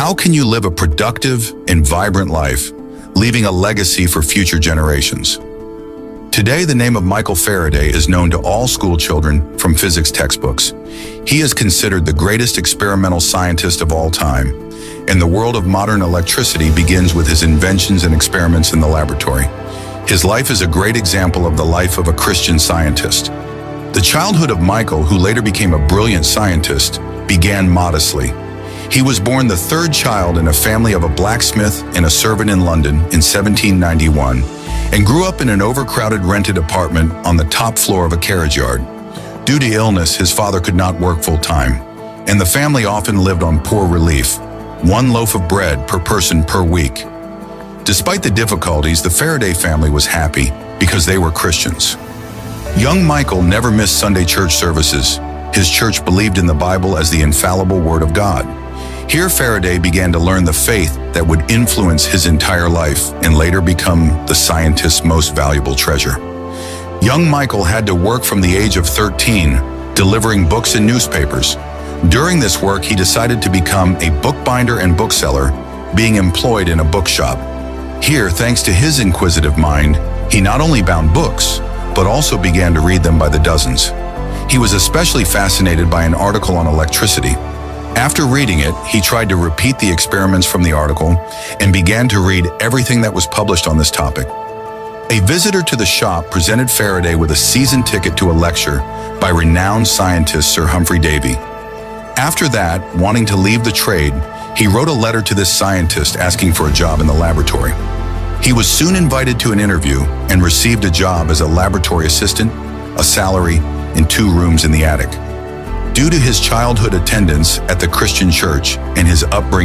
How can you live a productive and vibrant life, leaving a legacy for future generations? Today, the name of Michael Faraday is known to all school children from physics textbooks. He is considered the greatest experimental scientist of all time, and the world of modern electricity begins with his inventions and experiments in the laboratory. His life is a great example of the life of a Christian scientist. The childhood of Michael, who later became a brilliant scientist, began modestly. He was born the third child in a family of a blacksmith and a servant in London in 1791, and grew up in an overcrowded rented apartment on the top floor of a carriage yard. Due to illness, his father could not work full-time, and the family often lived on poor relief, one loaf of bread per person per week. Despite the difficulties, the Faraday family was happy because they were Christians. Young Michael never missed Sunday church services. His church believed in the Bible as the infallible Word of God. Here, Faraday began to learn the faith that would influence his entire life and later become the scientist's most valuable treasure. Young Michael had to work from the age of 13, delivering books and newspapers. During this work, he decided to become a bookbinder and bookseller, being employed in a bookshop. Here, thanks to his inquisitive mind, he not only bound books, but also began to read them by the dozens. He was especially fascinated by an article on electricity. After reading it, he tried to repeat the experiments from the article and began to read everything that was published on this topic. A visitor to the shop presented Faraday with a season ticket to a lecture by renowned scientist Sir Humphrey Davy. After that, wanting to leave the trade, he wrote a letter to this scientist asking for a job in the laboratory. He was soon invited to an interview and received a job as a laboratory assistant, a salary, and 2 rooms in the attic. Due to his childhood attendance at the Christian church and his upbringing